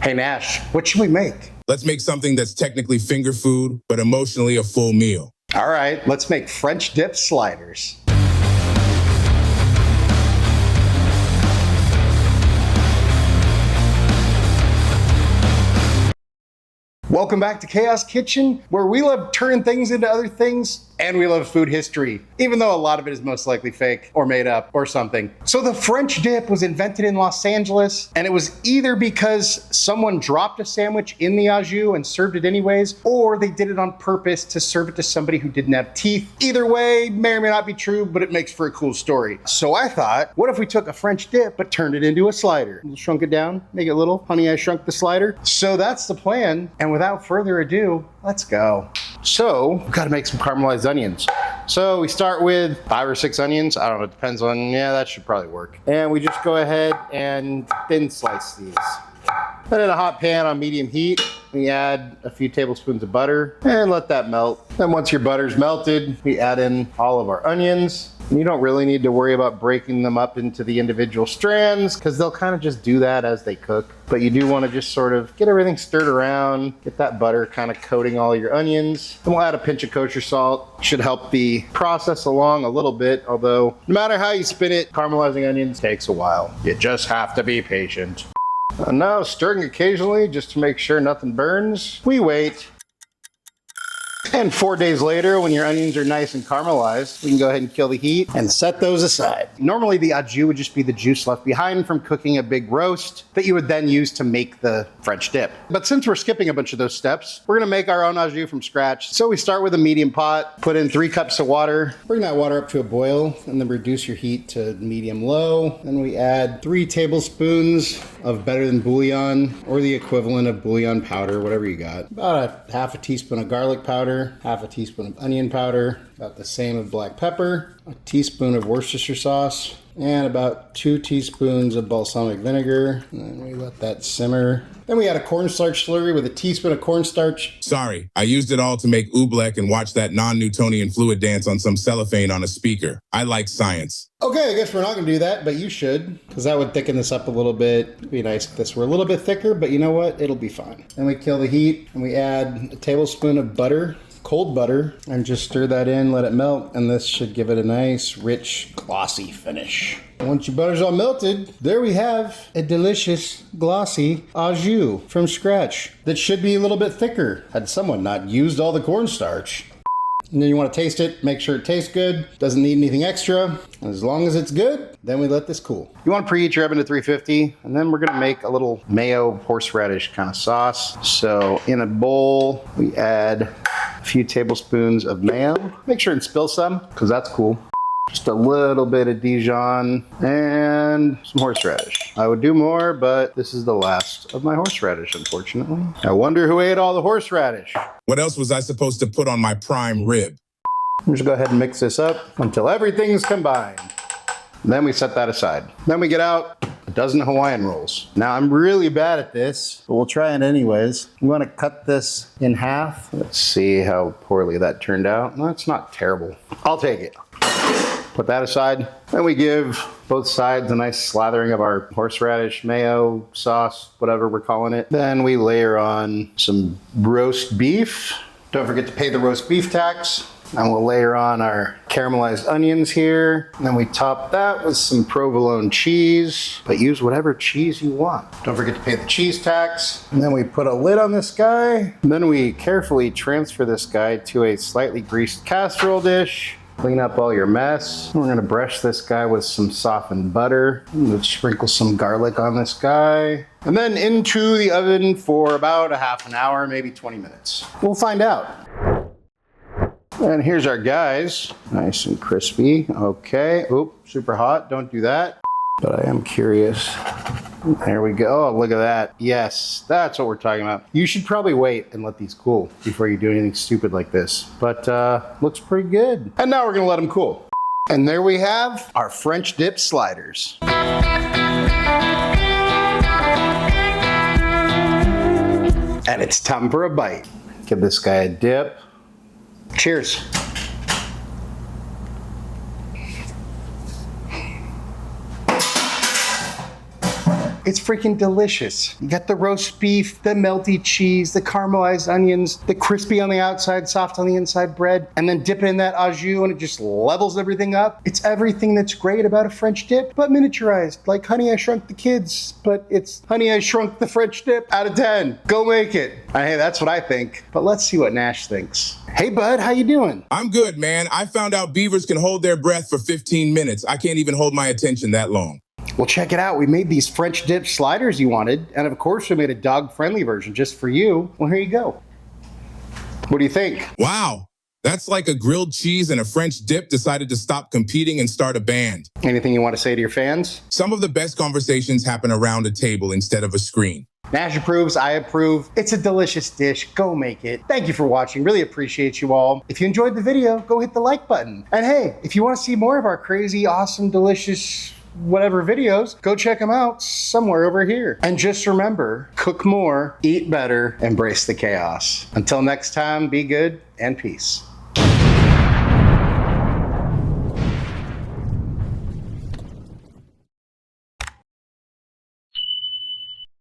Hey Nash, what should we make? Let's make something that's technically finger food, but emotionally a full meal. All right, let's make French dip sliders. Welcome back to Chaos Kitchen, where we love turning things into other things, and we love food history, even though a lot of it is most likely fake or made up or something. So the French dip was invented in Los Angeles, and it was either because someone dropped a sandwich in the Au Jus and served it anyways, or they did it on purpose to serve it to somebody who didn't have teeth. Either way, may or may not be true, but it makes for a cool story. So I thought, what if we took a French dip but turned it into a slider? We'll shrunk it down, make it little. Honey, I Shrunk the Slider. So that's the plan, and without further ado, let's go. So, we've got to make some caramelized onions. So we start with 5 or 6 onions. I don't know, it depends on, yeah, that should probably work. And we just go ahead and thin slice these. Then in a hot pan on medium heat, we add a few tablespoons of butter and let that melt. Then once your butter's melted, we add in all of our onions. And you don't really need to worry about breaking them up into the individual strands because they'll kind of just do that as they cook. But you do want to just sort of get everything stirred around, get that butter kind of coating all your onions. Then we'll add a pinch of kosher salt. Should help the process along a little bit, although no matter how you spin it, caramelizing onions takes a while. You just have to be patient. And now stirring occasionally just to make sure nothing burns. We wait. And 4 days later, when your onions are nice and caramelized, we can go ahead and kill the heat and set those aside. Normally the Au Jus would just be the juice left behind from cooking a big roast that you would then use to make the French dip. But since we're skipping a bunch of those steps, we're gonna make our own Au Jus from scratch. So we start with a medium pot, put in 3 cups of water, bring that water up to a boil, and then reduce your heat to medium-low. Then we add 3 tablespoons of better than bouillon, or the equivalent of bouillon powder, whatever you got. About a half a teaspoon of garlic powder, half a teaspoon of onion powder, about the same of black pepper, a teaspoon of Worcestershire sauce, and about 2 teaspoons of balsamic vinegar. And we let that simmer. Then we add a cornstarch slurry with a teaspoon of cornstarch. Sorry, I used it all to make oobleck and watch that non-Newtonian fluid dance on some cellophane on a speaker. I like science. Okay, I guess we're not gonna do that, but you should, because that would thicken this up a little bit. It'd be nice if this were a little bit thicker, but you know what? It'll be fine. Then we kill the heat, and we add a tablespoon of butter, cold butter, and just stir that in, let it melt, and this should give it a nice, rich, glossy finish. Once your butter's all melted, there we have a delicious, glossy Au Jus from scratch that should be a little bit thicker had someone not used all the cornstarch. And then you want to taste it, make sure it tastes good, doesn't need anything extra. And as long as it's good, then we let this cool. You want to preheat your oven to 350, and then we're going to make a little mayo horseradish kind of sauce. So in a bowl, we add a few tablespoons of mayo. Make sure and spill some, because that's cool. Just a little bit of Dijon and some horseradish. I would do more, but this is the last of my horseradish, unfortunately. I wonder who ate all the horseradish. What else was I supposed to put on my prime rib? Just go ahead and mix this up until everything's combined. Then we set that aside. Then we get out a dozen Hawaiian rolls. Now I'm really bad at this, but we'll try it anyways. I'm gonna cut this in half. Let's see how poorly that turned out. No, it's not terrible. I'll take it. Put that aside. Then we give both sides a nice slathering of our horseradish, mayo, sauce, whatever we're calling it. Then we layer on some roast beef. Don't forget to pay the roast beef tax. And we'll layer on our caramelized onions here. And then we top that with some provolone cheese, but use whatever cheese you want. Don't forget to pay the cheese tax. And then we put a lid on this guy. And then we carefully transfer this guy to a slightly greased casserole dish. Clean up all your mess. We're gonna brush this guy with some softened butter. Let's sprinkle some garlic on this guy. And then into the oven for about a half an hour, maybe 20 minutes. We'll find out. And here's our guys. Nice and crispy. Okay. Oop, super hot. Don't do that. But I am curious. There we go. Oh, look at that. Yes, that's what we're talking about. You should probably wait and let these cool before you do anything stupid like this. But looks pretty good. And now we're gonna let them cool. And there we have our French dip sliders. And it's time for a bite. Give this guy a dip. Cheers. It's freaking delicious. You got the roast beef, the melty cheese, the caramelized onions, the crispy on the outside, soft on the inside bread, and then dip it in that au jus and it just levels everything up. It's everything that's great about a French dip, but miniaturized, like Honey, I Shrunk the Kids, but it's Honey, I Shrunk the French dip out of 10. Go make it. Hey, that's what I think, but let's see what Nash thinks. Hey bud, how you doing? I'm good, man. I found out beavers can hold their breath for 15 minutes. I can't even hold my attention that long. Well, check it out. We made these French dip sliders you wanted, and of course we made a dog-friendly version just for you. Well, here you go. What do you think? Wow. That's like a grilled cheese and a French dip decided to stop competing and start a band. Anything you want to say to your fans? Some of the best conversations happen around a table instead of a screen. Nash approves, I approve. It's a delicious dish. Go make it. Thank you for watching. Really appreciate you all. If you enjoyed the video, go hit the like button. And hey, if you want to see more of our crazy, awesome, delicious, whatever videos, go check them out somewhere over here. And just remember, cook more, eat better, embrace the chaos. Until next time, be good and peace.